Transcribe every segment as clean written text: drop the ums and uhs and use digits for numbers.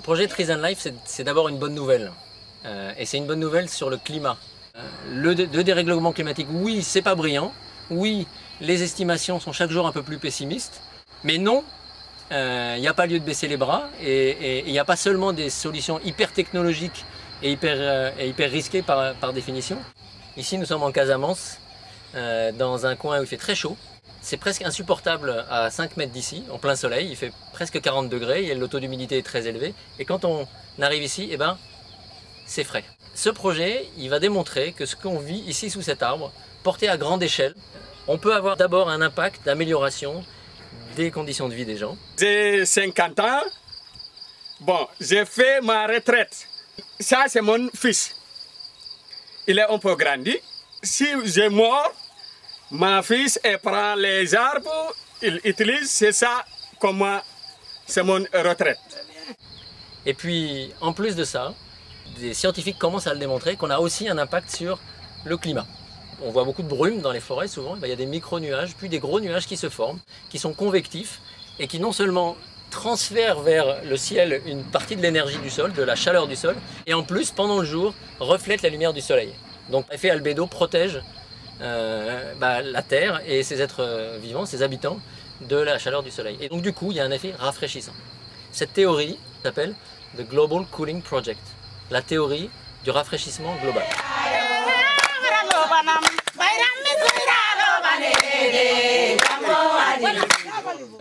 projet Trees and Life, c'est d'abord une bonne nouvelle. Et c'est une bonne nouvelle sur le climat. Le dérèglement climatique, oui, c'est pas brillant. Oui, les estimations sont chaque jour un peu plus pessimistes. Mais non, il n'y a pas lieu de baisser les bras. Et il n'y a pas seulement des solutions hyper technologiques et hyper risquées par définition. Ici, nous sommes en Casamance, dans un coin où il fait très chaud. C'est presque insupportable à 5 mètres d'ici, en plein soleil. Il fait presque 40 degrés et le taux d'humidité est très élevé. Et quand on arrive ici, eh ben, c'est frais. Ce projet, il va démontrer que ce qu'on vit ici sous cet arbre, porté à grande échelle, on peut avoir d'abord un impact d'amélioration des conditions de vie des gens. J'ai 50 ans. Bon, j'ai fait ma retraite. Ça, c'est mon fils. Il est un peu grandi. Si j'ai mort, mon fils elle prend les arbres, il utilise, c'est ça comme c'est mon retraite. Et puis, en plus de ça, des scientifiques commencent à le démontrer qu'on a aussi un impact sur le climat. On voit beaucoup de brume dans les forêts souvent, il y a des micro-nuages, puis des gros nuages qui se forment, qui sont convectifs et qui non seulement transfèrent vers le ciel une partie de l'énergie du sol, de la chaleur du sol, et en plus, pendant le jour, reflètent la lumière du soleil. Donc l'effet albédo protège la Terre et ses êtres vivants, ses habitants, de la chaleur du soleil. Et donc du coup, il y a un effet rafraîchissant. Cette théorie s'appelle The Global Cooling Project, la théorie du rafraîchissement global.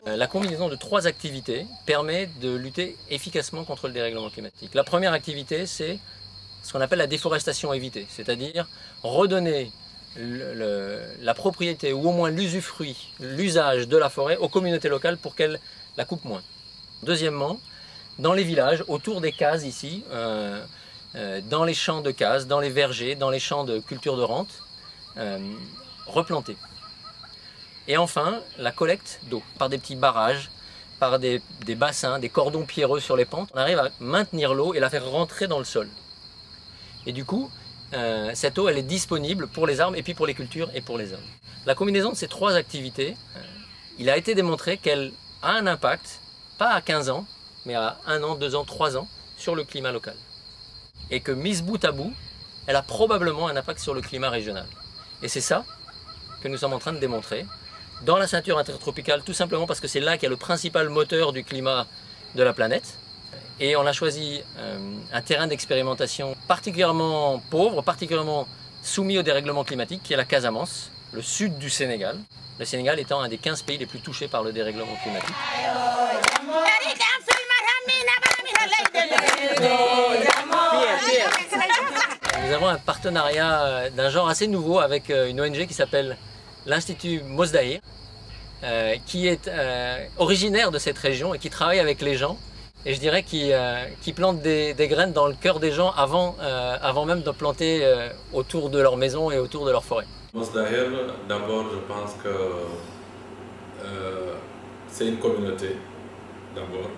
La combinaison de 3 activités permet de lutter efficacement contre le dérèglement climatique. La première activité, c'est ce qu'on appelle la déforestation évitée, c'est-à-dire redonner la propriété ou au moins l'usufruit, l'usage de la forêt aux communautés locales pour qu'elles la coupent moins. Deuxièmement, dans les villages, autour des cases ici, dans les champs de cases, dans les vergers, dans les champs de culture de rente, replanter. Et enfin, la collecte d'eau, par des petits barrages, par des bassins, des cordons pierreux sur les pentes. On arrive à maintenir l'eau et la faire rentrer dans le sol. Et du coup, cette eau, elle est disponible pour les arbres et puis pour les cultures et pour les hommes. La combinaison de ces 3 activités, il a été démontré qu'elle a un impact, pas à 15 ans, mais à 1 an, 2 ans, 3 ans, sur le climat local. Et que mise bout à bout, elle a probablement un impact sur le climat régional. Et c'est ça que nous sommes en train de démontrer dans la ceinture intertropicale, tout simplement parce que c'est là qu'il y a le principal moteur du climat de la planète. Et on a choisi un terrain d'expérimentation particulièrement pauvre, particulièrement soumis au dérèglement climatique, qui est la Casamance, le sud du Sénégal. Le Sénégal étant un des 15 pays les plus touchés par le dérèglement climatique. Nous avons un partenariat d'un genre assez nouveau avec une ONG qui s'appelle l'Institut Mosdahir, qui est originaire de cette région et qui travaille avec les gens, et je dirais qui plante des graines dans le cœur des gens avant même de planter autour de leur maison et autour de leur forêt. Mosdahir, d'abord, je pense que c'est une communauté, d'abord.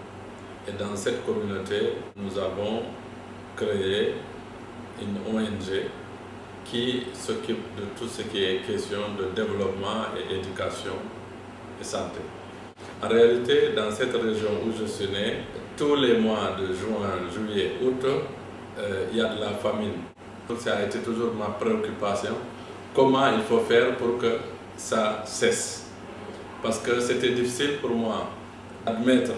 Et dans cette communauté, nous avons créé une ONG qui s'occupe de tout ce qui est question de développement et éducation et santé. En réalité, dans cette région où je suis né, tous les mois de juin, juillet, août, il y a de la famine. Donc ça a été toujours ma préoccupation. Comment il faut faire pour que ça cesse? Parce que c'était difficile pour moi d'admettre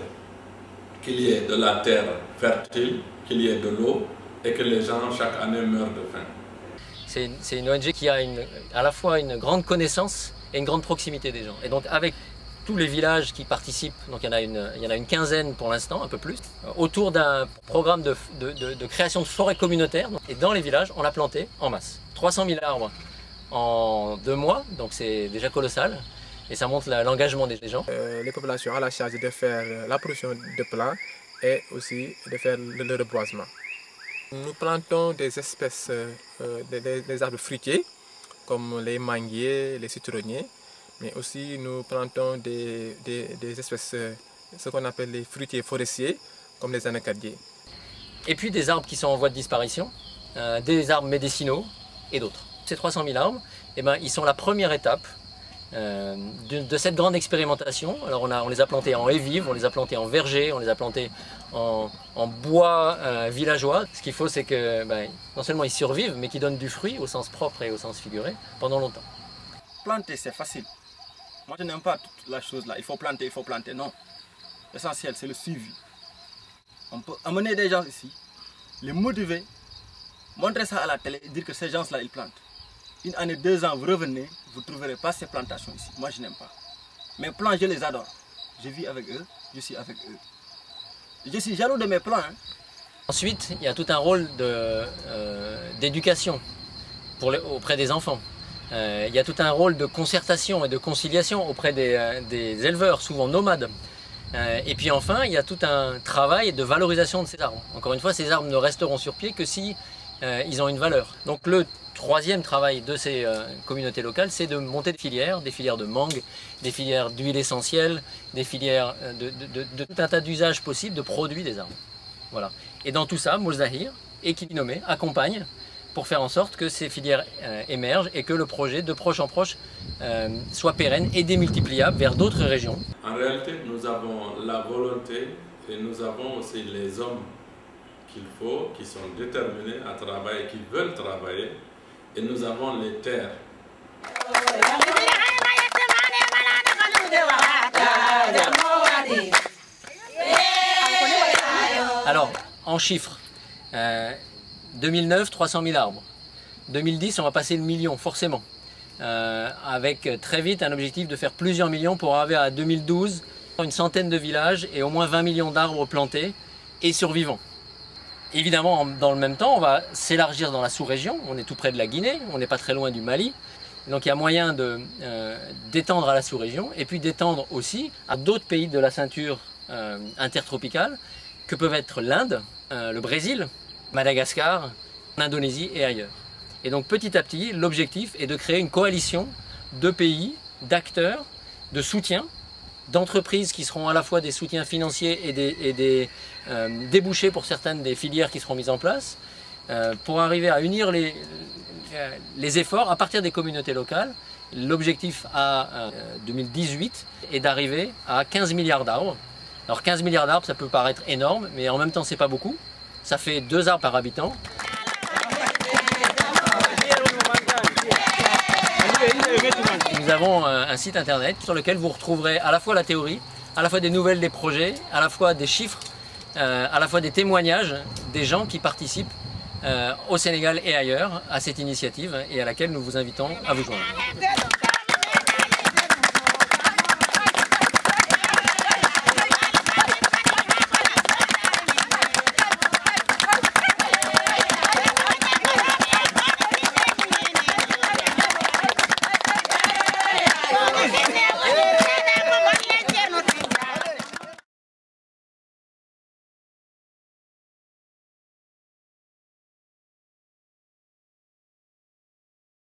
qu'il y ait de la terre fertile, qu'il y ait de l'eau et que les gens chaque année meurent de faim. C'est une ONG qui a à la fois une grande connaissance et une grande proximité des gens. Et donc avec tous les villages qui participent, donc il y en a une quinzaine pour l'instant, un peu plus, autour d'un programme de création de forêts communautaires. Et dans les villages, on a planté en masse 300 000 arbres en 2 mois, donc c'est déjà colossal. Et ça montre l'engagement des gens. Les populations ont la charge de faire la production de plants et aussi de faire le reboisement. Nous plantons des espèces, des arbres fruitiers, comme les manguiers, les citronniers, mais aussi nous plantons des espèces, ce qu'on appelle les fruitiers forestiers, comme les anacardiers. Et puis des arbres qui sont en voie de disparition, des arbres médicinaux et d'autres. Ces 300 000 arbres, eh ben, ils sont la première étape de cette grande expérimentation. Alors on les a plantés en haies vives, on les a plantés en verger, on les a plantés en bois villageois. Ce qu'il faut, c'est que non seulement ils survivent, mais qu'ils donnent du fruit au sens propre et au sens figuré pendant longtemps. Planter, c'est facile. Moi, je n'aime pas toute la chose là. Il faut planter. Non. L'essentiel, c'est le suivi. On peut amener des gens ici, les motiver, montrer ça à la télé et dire que ces gens-là, ils plantent. Une année, 2 ans, vous revenez, vous ne trouverez pas ces plantations ici. Moi, je n'aime pas. Mes plants, je les adore. Je vis avec eux, je suis avec eux. Je suis jaloux de mes plants. Hein. Ensuite, il y a tout un rôle d'éducation auprès des enfants. Il y a tout un rôle de concertation et de conciliation auprès des éleveurs, souvent nomades. Et puis enfin, il y a tout un travail de valorisation de ces arbres. Encore une fois, ces arbres ne resteront sur pied que si ils ont une valeur. Donc le troisième travail de ces communautés locales, c'est de monter des filières de mangue, des filières d'huile essentielle, des filières de tout un tas d'usages possibles de produits des arbres. Voilà. Et dans tout ça, Mouzahir et Kibinomé accompagnent pour faire en sorte que ces filières émergent et que le projet, de proche en proche, soit pérenne et démultipliable vers d'autres régions. En réalité, nous avons la volonté et nous avons aussi les hommes qu'il faut, qui sont déterminés à travailler, qui veulent travailler, et nous avons les terres. Alors, en chiffres, 2009, 300 000 arbres. 2010, on va passer le million, forcément. Avec très vite un objectif de faire plusieurs millions pour arriver à 2012, une centaine de villages et au moins 20 millions d'arbres plantés et survivants. Évidemment, dans le même temps, on va s'élargir dans la sous-région. On est tout près de la Guinée, on n'est pas très loin du Mali. Donc il y a moyen d'étendre à la sous-région et puis d'étendre aussi à d'autres pays de la ceinture intertropicale que peuvent être l'Inde, le Brésil, Madagascar, l'Indonésie et ailleurs. Et donc petit à petit, l'objectif est de créer une coalition de pays, d'acteurs, de soutien, d'entreprises qui seront à la fois des soutiens financiers et des débouchés pour certaines des filières qui seront mises en place, pour arriver à unir les efforts à partir des communautés locales. L'objectif à 2018 est d'arriver à 15 milliards d'arbres. Alors 15 milliards d'arbres, ça peut paraître énorme, mais en même temps, c'est pas beaucoup. Ça fait 2 arbres par habitant. Nous avons un site internet sur lequel vous retrouverez à la fois la théorie, à la fois des nouvelles des projets, à la fois des chiffres, à la fois des témoignages des gens qui participent au Sénégal et ailleurs à cette initiative et à laquelle nous vous invitons à vous joindre.